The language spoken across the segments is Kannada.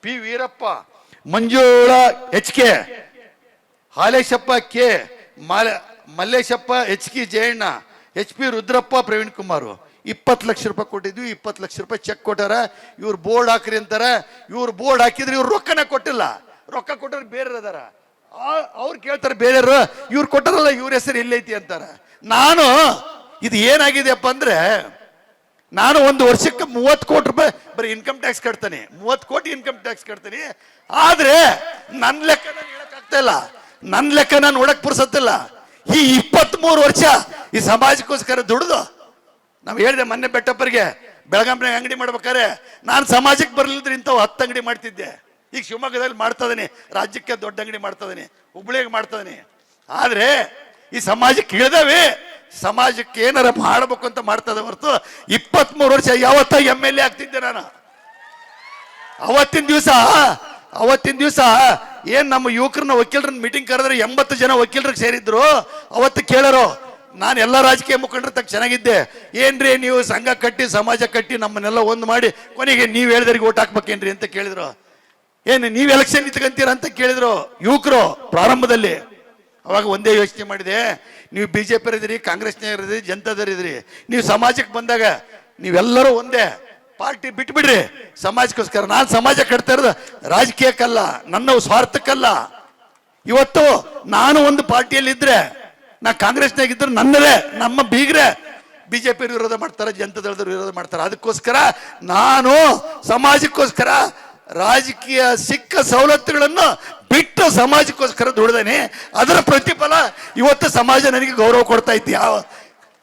P Veerappa, Manjula H K, Haleshappa K, Malleshappa H K Jayanna, H P Rudrappa, Praveen Kumar 20 lakh ರೂಪಾಯಿ ಕೊಟ್ಟಿದ್ವಿ. 20 ಲಕ್ಷ ರೂಪಾಯಿ ಚೆಕ್ ಕೊಟ್ಟಾರ. ಇವ್ರು ಬೋರ್ಡ್ ಹಾಕ್ರಿ ಅಂತಾರ. ಇವ್ರು ಬೋರ್ಡ್ ಹಾಕಿದ್ರೆ ಇವ್ರು ರೊಕ್ಕನ ಕೊಟ್ಟಿಲ್ಲ. ರೊಕ್ಕ ಕೊಟ್ಟರು ಬೇರೆ ಅದಾರ, ಅವ್ರು ಕೇಳ್ತಾರೆ ಬೇರೆಯವರು, ಇವ್ರು ಕೊಟ್ಟಾರಲ್ಲ ಇವ್ರ ಹೆಸರು ಎಲ್ಲೈತಿ ಅಂತಾರ. ನಾನು ಇದು ಏನಾಗಿದೆಯಪ್ಪ ಅಂದ್ರೆ, ನಾನು ಒಂದು ವರ್ಷಕ್ಕೆ 30 ಕೋಟಿ ರೂಪಾಯಿ ಬರೀ ಇನ್ಕಮ್ ಟ್ಯಾಕ್ಸ್ ಕಟ್ತಾನೆ, 30 ಕೋಟಿ ಇನ್ಕಮ್ ಟ್ಯಾಕ್ಸ್ ಕಟ್ತೀನಿ. ಆದ್ರೆ ನನ್ನ ಲೆಕ್ಕ ನಾನು ಹೇಳಕ್ ಆಗ್ತಾ ಇಲ್ಲ, ನನ್ನ ಲೆಕ್ಕ ನಾನು ನೋಡಕ್ ಪುರ್ಸತ್ತಿಲ್ಲ. ಈ 23 ವರ್ಷ ಈ ಸಮಾಜಕ್ಕೋಸ್ಕರ ದುಡಿದು, ನಾವು ಹೇಳಿದೆ ಮೊನ್ನೆ ಬೆಟ್ಟಪ್ಪರಿಗೆ, ಬೆಳಗಾಂನಾಗ ಅಂಗಡಿ ಮಾಡ್ಬೇಕಾರೆ ನಾನು ಸಮಾಜಕ್ಕೆ ಬರಲಿದ್ರೆ ಇಂಥವು 10 ಅಂಗಡಿ ಮಾಡ್ತಿದ್ದೆ. ಈಗ ಶಿವಮೊಗ್ಗದಲ್ಲಿ ಮಾಡ್ತಾ ಇದೀನಿ, ರಾಜ್ಯಕ್ಕೆ ದೊಡ್ಡ ಅಂಗಡಿ ಮಾಡ್ತಾ ಇದೀನಿ, ಹುಬ್ಳಿಗೆ ಮಾಡ್ತಾ ಇದೀನಿ. ಆದ್ರೆ ಈ ಸಮಾಜಕ್ಕೆ ಇಳಿದವೆ, ಸಮಾಜಕ್ಕೆ ಏನಾರ ಮಾಡಬೇಕು ಅಂತ ಮಾಡ್ತಾ ಇದ್ದೆ ಹೊರತು 23 ವರ್ಷ ಯಾವತ್ತ MLA ಆಗ್ತಿದ್ದೆ ನಾನು. ಅವತ್ತಿನ ದಿವಸ ಏನ್ ನಮ್ಮ ಯುವಕರನ್ನ ವಕೀಲರನ್ನ ಮೀಟಿಂಗ್ ಕರೆದ್ರೆ 80 ಜನ ವಕೀಲರಿಗೆ ಸೇರಿದ್ರು. ಅವತ್ತು ಕೇಳರು, ನಾನು ಎಲ್ಲ ರಾಜಕೀಯ ಮುಖಂಡರ ತಕ್ಕ ಚೆನ್ನಾಗಿದ್ದೆ, ಏನ್ರಿ ನೀವು ಸಂಘ ಕಟ್ಟಿ ಸಮಾಜ ಕಟ್ಟಿ ನಮ್ಮನ್ನೆಲ್ಲ ಒಂದು ಮಾಡಿ ಕೊನೆಗೆ ನೀವು ಹೇಳಿದ್ರಿಗೆ ಓಟ್ ಹಾಕ್ಬೇಕೇನ್ರಿ ಅಂತ ಕೇಳಿದ್ರು. ಏನು ನೀವು ಎಲೆಕ್ಷನ್ ನಿಂತ್ಕೊಂತೀರ ಅಂತ ಕೇಳಿದ್ರು ಯುವಕರು ಪ್ರಾರಂಭದಲ್ಲಿ. ಅವಾಗ ಒಂದೇ ಯೋಚನೆ ಮಾಡಿದೆ, ನೀವು BJP ಇದ್ರಿ, ಕಾಂಗ್ರೆಸ್ನವರಿದ್ರಿ, ಜನತಾದವರಿದ್ರಿ, ನೀವು ಸಮಾಜಕ್ಕೆ ಬಂದಾಗ ನೀವೆಲ್ಲರೂ ಒಂದೇ, ಪಾರ್ಟಿ ಬಿಟ್ಬಿಡ್ರಿ ಸಮಾಜಕ್ಕೋಸ್ಕರ. ನಾನು ಸಮಾಜ ಕಟ್ತಾ ಇರೋದು ರಾಜಕೀಯಕ್ಕಲ್ಲ, ನನ್ನ ಸ್ವಾರ್ಥಕ್ಕಲ್ಲ. ಇವತ್ತು ನಾನು ಒಂದು ಪಾರ್ಟಿಯಲ್ಲಿ ಇದ್ರೆ, ನಾ ಕಾಂಗ್ರೆಸ್ನಾಗ ಇದ್ರೆ ನನ್ನದೇ, ನಮ್ಮ ಬೀಗ್ರೆ BJP ವಿರೋಧ ಮಾಡ್ತಾರೆ, ಜನತಾದಳದವ್ರು ವಿರೋಧ ಮಾಡ್ತಾರೆ. ಅದಕ್ಕೋಸ್ಕರ ನಾನು ಸಮಾಜಕ್ಕೋಸ್ಕರ ರಾಜಕೀಯ ಸಿಕ್ಕ ಸವಲತ್ತುಗಳನ್ನು ಬಿಟ್ಟು ಸಮಾಜಕ್ಕೋಸ್ಕರ ದುಡಿದೇನೆ. ಅದರ ಪ್ರತಿಫಲ ಇವತ್ತು ಸಮಾಜ ನನಗೆ ಗೌರವ ಕೊಡ್ತಾ ಐತಿ, ಯಾವ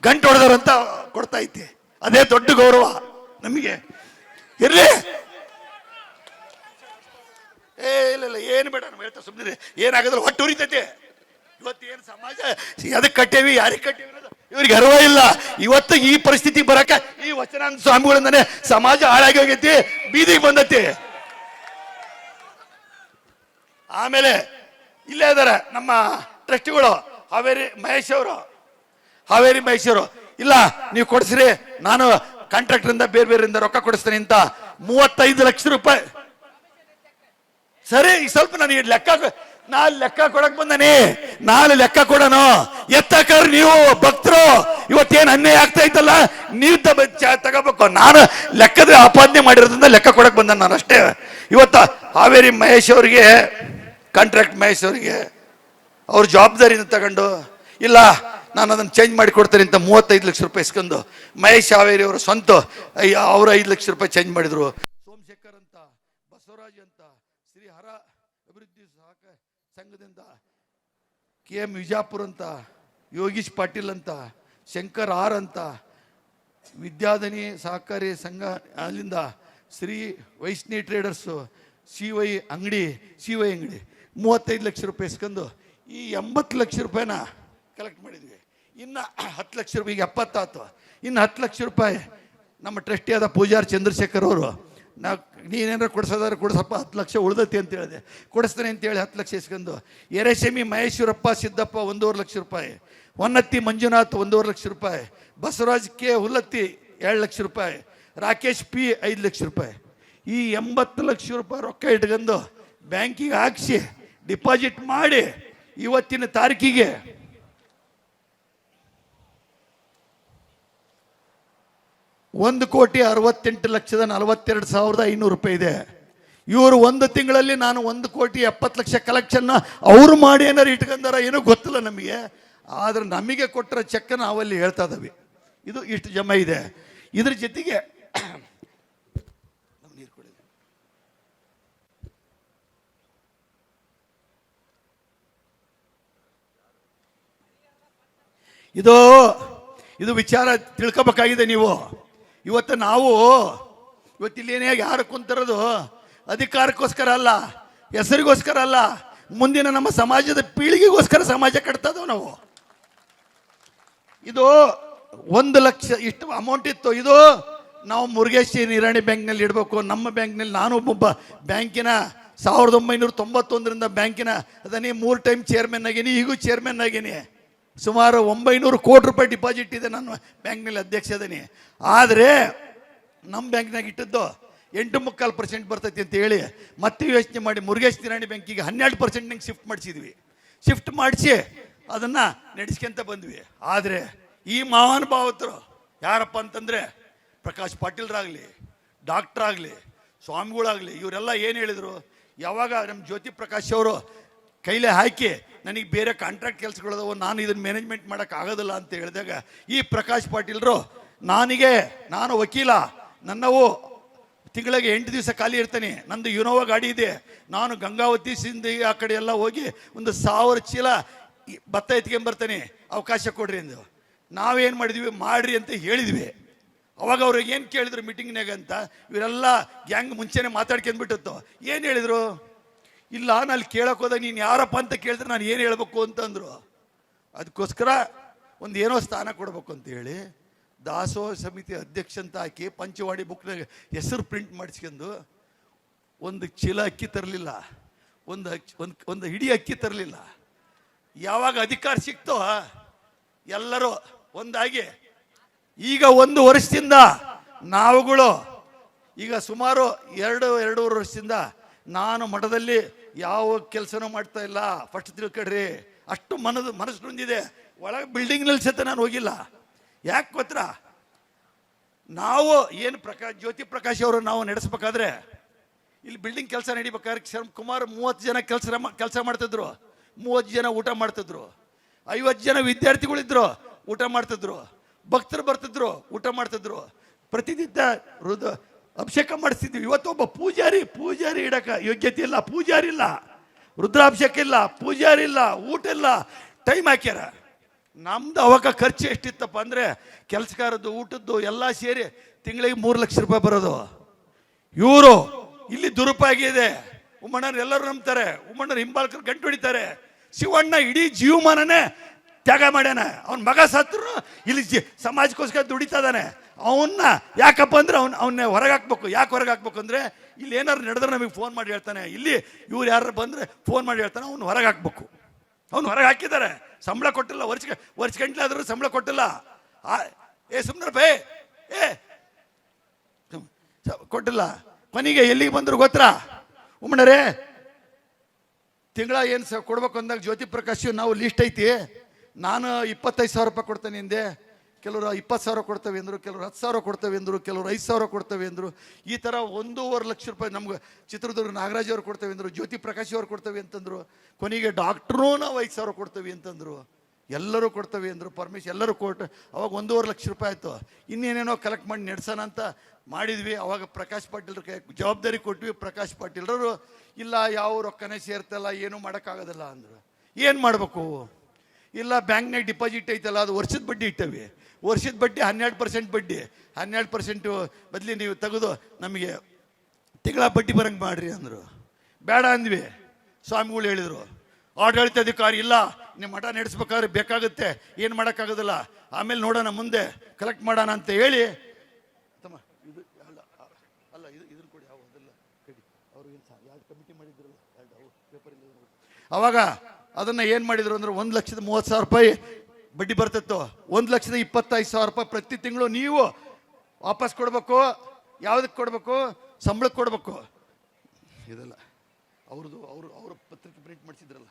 ಗಂಟು ಹೊಡೆದರಂತ ಕೊಡ್ತಾ ಐತಿ. ಅದೇ ದೊಡ್ಡ ಗೌರವ ನಮಗೆ. ಇರ್ಲಿ, ಇಲ್ಲ ಏನು ಬೇಡ, ನಾವು ಹೇಳ್ತಾ ಸುಮ್ಮನೆ ಏನಾಗದ್ರೆ ಹೊಟ್ಟು ಉರಿತೈತಿ. ಇವತ್ತು ಏನು ಸಮಾಜ ಅದಕ್ಕೆ ಕಟ್ಟೇವಿ, ಯಾರಿಗೆ ಕಟ್ಟೇವಿ ಅನ್ನೋದು ಇವ್ರಿಗೆ ಅರಿವ ಇಲ್ಲ. ಇವತ್ತು ಈ ಪರಿಸ್ಥಿತಿ ಬರಕ ಈ ವಚನಾನಂದ ಸ್ವಾಮಿಗಳಿಂದಾನೆ ಸಮಾಜ ಹಾಳಾಗಿ ಹೋಗೈತಿ, ಬೀದಿಗೆ ಬಂದೈತಿ. ಆಮೇಲೆ ಇಲ್ಲೇ ಇದಾರೆ ನಮ್ಮ ಟ್ರಸ್ಟಿಗಳು, ಹಾವೇರಿ ಮಹೇಶ್ ಅವರು, ಇಲ್ಲ ನೀವು ಕೊಡಿಸ್ರಿ, ನಾನು ಕಾಂಟ್ರಾಕ್ಟರಿಂದ ಬೇರೆಯಿಂದ ರೊಕ್ಕ ಕೊಡಿಸ್ತೇನೆ ಅಂತ 35 ಲಕ್ಷ ರೂಪಾಯಿ. ಸರಿ, ಈಗ ಸ್ವಲ್ಪ ನಾನು ಲೆಕ್ಕ ಕೊಡಕ್ ಬಂದಾನೆ, ನಾನು ಲೆಕ್ಕ ಕೊಡೋನು ಎತ್ತಕರ್ ನೀವು ಭಕ್ತರು. ಇವತ್ತೇನು ಅನ್ಯಾಯ ಆಗ್ತಾ ಇತ್ತಲ್ಲ, ನೀವು ತಗೋಬೇಕು. ನಾನು ಲೆಕ್ಕದ ಆಪಾದನೆ ಮಾಡಿರೋದ್ರಿಂದ ಲೆಕ್ಕ ಕೊಡಕ್ ಬಂದ ನಾನು ಅಷ್ಟೇ. ಇವತ್ತ ಹಾವೇರಿ ಮಹೇಶ್ ಅವರಿಗೆ, ಕಾಂಟ್ರಾಕ್ಟ್ ಮಹೇಶ್ ಅವರಿಗೆ ಅವ್ರ ಜವಾಬ್ದಾರಿನ ತಗೊಂಡು, ಇಲ್ಲ ನಾನು ಅದನ್ನು ಚೇಂಜ್ ಮಾಡಿ ಕೊಡ್ತೇನೆ ಅಂತ 35 ಲಕ್ಷ ರೂಪಾಯಿ ಇಸ್ಕೊಂಡು ಮಹೇಶ್ ಹಾವೇರಿ ಅವರು ಸ್ವಂತ ಅವರು 5 ಲಕ್ಷ ರೂಪಾಯಿ ಚೇಂಜ್ ಮಾಡಿದ್ರು. ಸೋಮಶೇಖರ್ ಅಂತ, ಬಸವರಾಜ್ ಅಂತ, ಶ್ರೀ ಹರ ಅಭಿವೃದ್ಧಿ ಸಹಕಾರ ಸಂಘದಿಂದ KM ವಿಜಾಪುರ್ ಅಂತ, ಯೋಗೀಶ್ ಪಾಟೀಲ್ ಅಂತ, ಶಂಕರ್ ಆರ್ ಅಂತ, ವಿದ್ಯಾಧನಿ ಸಹಕಾರಿ ಸಂಘ ಅಲ್ಲಿಂದ ಶ್ರೀ ವೈಷ್ಣವಿ ಟ್ರೇಡರ್ಸು, CY ಅಂಗಡಿ 35 ಲಕ್ಷ ರೂಪಾಯಿ ಇಸ್ಕೊಂಡು ಈ 80 ಲಕ್ಷ ರೂಪಾಯಿನ ಕಲೆಕ್ಟ್ ಮಾಡಿದ್ವಿ. ಇನ್ನು 10 ಲಕ್ಷ ರೂಪಾಯಿ, ಈಗ 70 ಆಯ್ತು, ಇನ್ನು 10 ಲಕ್ಷ ರೂಪಾಯಿ ನಮ್ಮ ಟ್ರಸ್ಟಿ ಆದ ಪೂಜಾರ್ ಚಂದ್ರಶೇಖರ್ ಅವರು, ನಾವು ನೀನೇನಾರ ಕೊಡಿಸೋದಾದ್ರೆ ಕೊಡಿಸಪ್ಪ, 10 ಲಕ್ಷ ಉಳ್ದತಿ ಅಂತ ಹೇಳಿದೆ, ಕೊಡಿಸ್ತಾನೆ ಅಂತೇಳಿ 10 ಲಕ್ಷ ಇಸ್ಕೊಂಡು, ಎರೆಶಮಿ ಮಹೇಶ್ವರಪ್ಪ ಸಿದ್ದಪ್ಪ 1.5 ಲಕ್ಷ ರೂಪಾಯಿ, ಹೊನ್ನತ್ತಿ ಮಂಜುನಾಥ್ 1.5 ಲಕ್ಷ ರೂಪಾಯಿ, ಬಸವರಾಜ್ ಕೆ ಹುಲ್ಲತ್ತಿ 2 ಲಕ್ಷ ರೂಪಾಯಿ, ರಾಕೇಶ್ P 5 ಲಕ್ಷ ರೂಪಾಯಿ. ಈ 80 ಲಕ್ಷ ರೂಪಾಯಿ ರೊಕ್ಕ ಇಟ್ಕೊಂಡು ಬ್ಯಾಂಕಿಗೆ ಹಾಕಿಸಿ ಡಿಪಾಸಿಟ್ ಮಾಡಿ ಇವತ್ತಿನ ತಾರೀಕಿಗೆ 1,68,42,500 ರೂಪಾಯಿ ಇದೆ. ಇವರು ಒಂದು ತಿಂಗಳಲ್ಲಿ ನಾನು 1,70,00,000 ಕಲೆಕ್ಷನ್ ಅವರು ಮಾಡಿ ಏನಾರು ಇಟ್ಕೊಂಡಾರ ಏನೋ ಗೊತ್ತಿಲ್ಲ ನಮಗೆ. ಆದ್ರೆ ನಮಗೆ ಕೊಟ್ಟರೆ ಚೆಕ್ ನಾವಲ್ಲಿ ಹೇಳ್ತಾ ಇದ್ದೀವಿ, ಇದು ಇಷ್ಟು ಜಮಾ ಇದೆ. ಇದ್ರ ಜೊತೆಗೆ ಇದು ವಿಚಾರ ತಿಳ್ಕೋಬೇಕಾಗಿದೆ ನೀವು. ಇವತ್ತು ನಾವು ಇವತ್ತಿಲ್ಲೇನೇ ಯಾರು ಕುಂತಿರೋದು ಅಧಿಕಾರಕ್ಕೋಸ್ಕರ ಅಲ್ಲ, ಹೆಸರಿಗೋಸ್ಕರ ಅಲ್ಲ, ಮುಂದಿನ ನಮ್ಮ ಸಮಾಜದ ಪೀಳಿಗೆಗೋಸ್ಕರ ಸಮಾಜ ಕಟ್ತಾ ಇದ್ದೇವೆ ನಾವು. ಇದು 1 ಲಕ್ಷ ಇಷ್ಟು ಅಮೌಂಟ್ ಇತ್ತು. ಇದು ನಾವು ಮುರುಗೇಶ್ ನಿರಾಣಿ ಬ್ಯಾಂಕ್ನಲ್ಲಿ ಇಡಬೇಕು. ನಮ್ಮ ಬ್ಯಾಂಕ್ನಲ್ಲಿ ನಾನು ಒಬ್ಬ ಬ್ಯಾಂಕಿನ 1991ರಿಂದ ಬ್ಯಾಂಕಿನ ಅದನ್ನೇ 3 ಟೈಮ್ ಚೇರ್ಮನ್ ಆಗೀನಿ, ಈಗೂ ಚೇರ್ಮನ್ ಆಗೀನಿ. ಸುಮಾರು 900 ಕೋಟಿ ರೂಪಾಯಿ ಡಿಪಾಸಿಟ್ ಇದೆ, ನಾನು ಬ್ಯಾಂಕ್ನಲ್ಲಿ ಅಧ್ಯಕ್ಷ ಇದ್ದೀನಿ. ಆದರೆ ನಮ್ಮ ಬ್ಯಾಂಕ್ನಾಗ ಇಟ್ಟದ್ದು 8.25% ಬರ್ತೈತಿ ಅಂತ ಹೇಳಿ ಮತ್ತೆ ಯೋಚನೆ ಮಾಡಿ ಮುರುಗೇಶ್ ನಿರಾಣಿ ಬ್ಯಾಂಕಿಗೆ 12% ಶಿಫ್ಟ್ ಮಾಡಿಸಿದ್ವಿ. ಶಿಫ್ಟ್ ಮಾಡಿಸಿ ಅದನ್ನು ನಡೆಸ್ಕೊಂತ ಬಂದ್ವಿ. ಆದರೆ ಈ ಮಹಾನುಭಾವತರು ಯಾರಪ್ಪ ಅಂತಂದರೆ ಪ್ರಕಾಶ್ ಪಾಟೀಲ್ರಾಗಲಿ, ಡಾಕ್ಟರ್ ಆಗಲಿ, ಸ್ವಾಮಿಗಳಾಗಲಿ, ಇವರೆಲ್ಲ ಏನು ಹೇಳಿದರು, ಯಾವಾಗ ನಮ್ಮ ಜ್ಯೋತಿ ಪ್ರಕಾಶ್ ಅವರು ಕೈಲೇ ಹಾಕಿ ನನಗೆ ಬೇರೆ ಕಾಂಟ್ರಾಕ್ಟ್ ಕೆಲಸಗಳದವು, ನಾನು ಇದನ್ನು ಮ್ಯಾನೇಜ್ಮೆಂಟ್ ಮಾಡೋಕ್ಕಾಗೋದಿಲ್ಲ ಅಂತ ಹೇಳಿದಾಗ ಈ ಪ್ರಕಾಶ್ ಪಾಟೀಲ್ರು ನಾನು ವಕೀಲ, ನನ್ನವು ತಿಂಗಳಿಗೆ 8 ದಿವಸ ಖಾಲಿ ಇರ್ತಾನೆ, ನಂದು ಯುನೋವಾ ಗಾಡಿ ಇದೆ, ನಾನು ಗಂಗಾವತಿ ಸಿಂಧಿ ಆ ಕಡೆ ಎಲ್ಲ ಹೋಗಿ 1,000 ಚೀಲ ಭತ್ತ ಎತ್ಕೊಂಬರ್ತಾನೆ, ಅವಕಾಶ ಕೊಡ್ರಿ ಎಂದು ನಾವೇನು ಮಾಡಿದ್ವಿ, ಮಾಡ್ರಿ ಅಂತ ಹೇಳಿದ್ವಿ. ಅವಾಗ ಅವ್ರಿಗೆ ಏನು ಕೇಳಿದ್ರು ಮೀಟಿಂಗ್ನಾಗ ಅಂತ, ಇವರೆಲ್ಲ ಗ್ಯಾಂಗ್ ಮುಂಚೆನೆ ಮಾತಾಡ್ಕೊಂಡ್ಬಿಟ್ಟಿತ್ತು. ಏನು ಹೇಳಿದ್ರು, ಇಲ್ಲ ನಾನು ಅಲ್ಲಿ ಕೇಳಕ್ಕೆ ಹೋದಾಗ ನೀನು ಯಾರಪ್ಪ ಅಂತ ಕೇಳಿದ್ರೆ ನಾನು ಏನು ಹೇಳ್ಬೇಕು ಅಂತಂದರು. ಅದಕ್ಕೋಸ್ಕರ ಒಂದು ಏನೋ ಸ್ಥಾನ ಕೊಡಬೇಕು ಅಂತ ಹೇಳಿ ದಾಸೋಹ ಸಮಿತಿ ಅಧ್ಯಕ್ಷ ಅಂತ ಹಾಕಿ ಪಂಚವಾಡಿ ಬುಕ್ನಾಗ ಹೆಸರು ಪ್ರಿಂಟ್ ಮಾಡಿಸ್ಕೊಂಡು ಒಂದು ಚೀಲ ಅಕ್ಕಿ ತರಲಿಲ್ಲ, ಒಂದು ಹಿಡಿ ಅಕ್ಕಿ ತರಲಿಲ್ಲ. ಯಾವಾಗ ಅಧಿಕಾರ ಸಿಕ್ತೋ ಎಲ್ಲರೂ ಒಂದಾಗಿ ಈಗ 1 ವರ್ಷದಿಂದ ನಾವುಗಳು ಈಗ ಸುಮಾರು 2.5 ವರ್ಷದಿಂದ ನಾನು ಮಠದಲ್ಲಿ ಯಾವ ಕೆಲಸನೂ ಮಾಡ್ತಾ ಇಲ್ಲ. ಫಸ್ಟ್ ತಿಳ್ಕೊಡ್ರಿ, ಅಷ್ಟು ಮನಸ್ಸು ಹೊಂದಿದೆ. ಒಳಗೆ ಬಿಲ್ಡಿಂಗ್ನಲ್ಲಿ ಸಹಿತ ನಾನು ಹೋಗಿಲ್ಲ. ಯಾಕೆ ಗೊತ್ತಾ, ನಾವು ಏನು ಜ್ಯೋತಿ ಪ್ರಕಾಶ್ ಅವರು ನಾವು ನಡೆಸ್ಬೇಕಾದ್ರೆ ಇಲ್ಲಿ ಬಿಲ್ಡಿಂಗ್ ಕೆಲಸ ನಡಿಬೇಕಾದ್ರೆ ಸುಮಾರು 30 ಜನ ಕೆಲಸ ಮಾಡ್ತಿದ್ರು, 30 ಜನ ಊಟ ಮಾಡ್ತಿದ್ರು, 50 ಜನ ವಿದ್ಯಾರ್ಥಿಗಳಿದ್ರು ಊಟ ಮಾಡ್ತಿದ್ರು, ಭಕ್ತರು ಬರ್ತಿದ್ರು ಊಟ ಮಾಡ್ತಿದ್ರು, ಪ್ರತಿನಿತ್ಯ ಅಭಿಷೇಕ ಮಾಡಿಸ್ತಿದ್ವಿ. ಇವತ್ತೊಬ್ಬ ಪೂಜಾರಿ ಇಡಕ್ಕೆ ಯೋಗ್ಯತೆ ಇಲ್ಲ, ಪೂಜಾರಿ ಇಲ್ಲ, ರುದ್ರಾಭಿಷೇಕ ಇಲ್ಲ, ಪೂಜಾರಿ ಇಲ್ಲ, ಊಟ ಇಲ್ಲ, ಟೈಮ್ ಹಾಕ್ಯಾರ. ನಮ್ದು ಅವಾಗ ಖರ್ಚು ಎಷ್ಟಿತ್ತಪ್ಪ ಅಂದರೆ ಕೆಲಸಗಾರದ್ದು ಊಟದ್ದು ಎಲ್ಲ ಸೇರಿ ತಿಂಗಳಿಗೆ 3 ಲಕ್ಷ ರೂಪಾಯಿ ಬರೋದು. ಇವರು ಇಲ್ಲಿ ದುರುಪಯೋಗ ಇದೆ. ಉಮ್ಮಣ್ಣರು ಎಲ್ಲರೂ ನಂಬ್ತಾರೆ, ಉಮ್ಮಣ್ಣರು ಹಿಂಬಾಲಕರು ಗಂಟು ಹೊಡಿತಾರೆ. ಶಿವಣ್ಣ ಇಡೀ ಜೀವಮಾನನೇ ತ್ಯಾಗ ಮಾಡ್ಯಾನ. ಅವನ ಮಗ ಸತ್ರು ಇಲ್ಲಿ ಸಮಾಜಕ್ಕೋಸ್ಕರ ದುಡಿತಾ ಇದ್ದಾನೆ. ಅವನ್ನ ಯಾಕಪ್ಪ ಅಂದ್ರೆ ಅವನ್ನೇ ಹೊರಗೆ ಹಾಕ್ಬೇಕು. ಯಾಕೆ ಹೊರಗೆ ಹಾಕ್ಬೇಕು ಅಂದರೆ ಇಲ್ಲಿ ಏನಾರು ನಡೆದ್ರೆ ನಮಗೆ ಫೋನ್ ಮಾಡಿ ಹೇಳ್ತಾನೆ, ಇಲ್ಲಿ ಇವ್ರು ಯಾರು ಬಂದರೆ ಫೋನ್ ಮಾಡಿ ಹೇಳ್ತಾನೆ, ಅವ್ನು ಹೊರಗೆ ಹಾಕ್ಬೇಕು. ಅವ್ನು ಹೊರಗೆ ಹಾಕಿದ್ದಾರೆ, ಸಂಬಳ ಕೊಟ್ಟಿಲ್ಲ, ವರ್ಷ ಗಂಟ್ಲೆ ಆದರೂ ಸಂಬಳ ಕೊಟ್ಟಿಲ್ಲ. ಸುಮ್ಮನೆ ಬೇ ಕೊಟ್ಟಿಲ್ಲ. ಕೊನೆಗೆ ಎಲ್ಲಿಗೆ ಬಂದರು ಗೊತ್ತಾ ಉಮ್ಮಣ್ಣರೇ, ತಿಂಗಳ ಏನು ಕೊಡ್ಬೇಕು ಅಂದಾಗ ಜ್ಯೋತಿ ಪ್ರಕಾಶ್ ನಾವು ಲಿಸ್ಟ್ ಐತಿ, ನಾನು 25,000 ರೂಪಾಯಿ ಕೊಡ್ತೇನೆ ಹಿಂದೆ, ಕೆಲವರು 20,000 ಕೊಡ್ತೇವೆ ಅಂದರು, ಕೆಲವರು 10,000 ಕೊಡ್ತೇವೆ ಅಂದರು, ಕೆಲವರು 5,000 ಕೊಡ್ತೇವೆ ಅಂದರು. ಈ ಥರ 1.5 ಲಕ್ಷ ರೂಪಾಯಿ ನಮ್ಗೆ ಚಿತ್ರದುರ್ಗ ನಾಗರಾಜ್ ಅವ್ರು ಕೊಡ್ತೇವೆ ಅಂದರು, ಜ್ಯೋತಿ ಪ್ರಕಾಶ್ ಅವ್ರು ಕೊಡ್ತೇವೆ ಅಂತಂದರು. ಕೊನೆಗೆ ಡಾಕ್ಟ್ರೂ ನಾವು 5,000 ಕೊಡ್ತೇವೆ ಅಂತಂದರು, ಎಲ್ಲರೂ ಕೊಡ್ತೇವೆ ಅಂದರು, ಪರ್ಮಿಷನ್ ಎಲ್ಲರೂ ಕೊಟ್ಟು ಅವಾಗ 1.5 ಲಕ್ಷ ರೂಪಾಯಿ ಆಯಿತು. ಇನ್ನೇನೇನೋ ಕಲೆಕ್ಟ್ ಮಾಡಿ ನಡೆಸೋಣ ಅಂತ ಮಾಡಿದ್ವಿ. ಅವಾಗ ಪ್ರಕಾಶ್ ಪಾಟೀಲ್ರ ಜವಾಬ್ದಾರಿ ಕೊಟ್ವಿ. ಪ್ರಕಾಶ್ ಪಾಟೀಲ್ರವರು ಇಲ್ಲ ಯಾವ ರೊಕ್ಕನೇ ಸೇರ್ತಲ್ಲ, ಏನೂ ಮಾಡೋಕ್ಕಾಗೋದಿಲ್ಲ ಅಂದರು. ಏನು ಮಾಡಬೇಕು, ಇಲ್ಲ ಬ್ಯಾಂಕ್ನಾಗ ಡಿಪಾಸಿಟ್ ಐತಲ್ಲ ಅದು ವರ್ಷದ ಬಡ್ಡಿ ಇಟ್ಟವಿ, ವರ್ಷದ ಬಡ್ಡಿ 12% ಬಡ್ಡಿ, 12% ಬದಲಿ ನೀವು ತೆಗೆದು ನಮಗೆ ತಿಂಗಳ ಬಡ್ಡಿ ಬರಂಗೆ ಮಾಡ್ರಿ ಅಂದರು. ಬೇಡ ಅಂದ್ವಿ. ಸ್ವಾಮಿಗಳು ಹೇಳಿದರು ಆಡಳಿತಾಧಿಕಾರಿ ಇಲ್ಲ, ನಿಮ್ಮ ಮಠ ನಡೆಸ್ಬೇಕಾದ್ರೆ ಬೇಕಾಗುತ್ತೆ, ಏನು ಮಾಡೋಕ್ಕಾಗೋದಿಲ್ಲ, ಆಮೇಲೆ ನೋಡೋಣ ಮುಂದೆ ಕಲೆಕ್ಟ್ ಮಾಡೋಣ ಅಂತ ಹೇಳಿ ತಮ್ಮ ಇದು ಅಲ್ಲ ಇದನ್ನು ಕೊಡಿ, ಅದೆಲ್ಲ ಕಡಿ ಅವರು ಯಾರು ಕಮಿಟಿ ಮಾಡಿದ್ರಲ್ಲ ಪೇಪರ್ ಇಲ್ಲ. ಅವಾಗ ಅದನ್ನು ಏನು ಮಾಡಿದ್ರು ಅಂದ್ರೆ 1,30,000 ರೂಪಾಯಿ ಬಡ್ಡಿ ಬರ್ತಿತ್ತು. 1,25,000 ರೂಪಾಯಿ ಪ್ರತಿ ತಿಂಗಳು ನೀವು ವಾಪಸ್ ಕೊಡಬೇಕು. ಯಾವುದಕ್ಕೆ ಕೊಡಬೇಕು, ಸಂಬಳಕ್ಕೆ ಕೊಡಬೇಕು. ಇದೆಲ್ಲ ಅವರು ಪತ್ರಿಕೆ ಪ್ರಿಂಟ್ ಮಾಡಿಸಿದ್ರಲ್ಲ.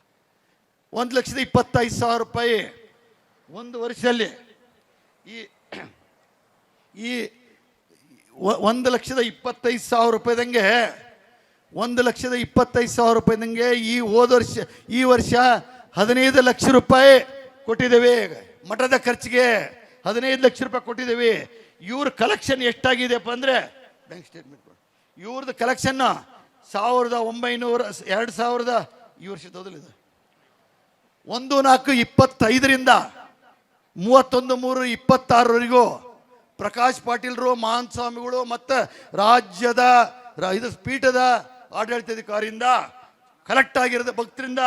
1,25,000 ರೂಪಾಯಿ ಒಂದು ವರ್ಷದಲ್ಲಿ. ಈ 1,25,000 ರೂಪಾಯಿದಂಗೆ 1,25,000 ರೂಪಾಯಿದಂಗೆ ಈ ವರ್ಷ 15 ಲಕ್ಷ ರೂಪಾಯಿ ಕೊಟ್ಟಿದ್ದೇವೆ. ಮಠದ ಖರ್ಚಿಗೆ 15 ಲಕ್ಷ ರೂಪಾಯಿ ಕೊಟ್ಟಿದ್ದೇವೆ. ಇವ್ರ ಕಲೆಕ್ಷನ್ ಎಷ್ಟಾಗಿದೆಯಪ್ಪ ಅಂದರೆ ಬ್ಯಾಂಕ್ ಸ್ಟೇಟ್ಮೆಂಟ್ ಇವ್ರದ್ದು ಕಲೆಕ್ಷನ್ 1,900 ಈ ವರ್ಷದ ಹೋದಲಿದೆ 1/4/25ರಿಂದ 31/3/26 ಪ್ರಕಾಶ್ ಪಾಟೀಲ್ರು, ಮಹಾನ್ ಸ್ವಾಮಿಗಳು ಮತ್ತು ರಾಜ್ಯದ ಪೀಠದ ಆಡಳಿತಾಧಿಕಾರಿಯಿಂದ ಕಲೆಕ್ಟ್ ಆಗಿರೋದು, ಭಕ್ತರಿಂದ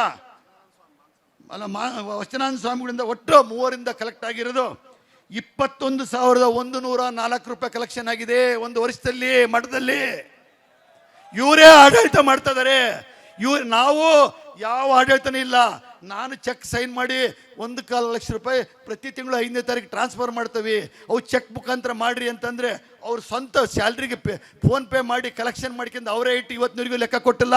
ಅಲ್ಲ ವಚನಾನಂದ ಸ್ವಾಮಿಗಳಿಂದ ಒಟ್ಟು 3ರಿಂದ ಕಲೆಕ್ಟ್ ಆಗಿರೋದು 21,104 ರೂಪಾಯಿ ಕಲೆಕ್ಷನ್ ಆಗಿದೆ ಒಂದು ವರ್ಷದಲ್ಲಿ ಮಠದಲ್ಲಿ. ಇವರೇ ಆಡಳಿತ ಮಾಡ್ತಾ ಇದ್ದಾರೆ. ನಾವು ಯಾವ ಆಡಳಿತನೂ ಇಲ್ಲ. ನಾನು ಚೆಕ್ ಸೈನ್ ಮಾಡಿ 1.25 ಲಕ್ಷ ರೂಪಾಯಿ ಪ್ರತಿ ತಿಂಗಳು 5ನೇ ತಾರೀಕು ಟ್ರಾನ್ಸ್ಫರ್ ಮಾಡ್ತೀವಿ, ಅವು ಚೆಕ್ ಮುಖಾಂತರ ಮಾಡ್ರಿ ಅಂತಂದರೆ ಅವ್ರ ಸ್ವಂತ ಸ್ಯಾಲ್ರಿಗೆ ಫೋನ್ ಪೇ ಮಾಡಿ ಕಲೆಕ್ಷನ್ ಮಾಡ್ಕೊಂಡು ಅವರೇ ಇಟ್ಟು ಇವತ್ತಿನವರೆಗೂ ಲೆಕ್ಕ ಕೊಟ್ಟಿಲ್ಲ.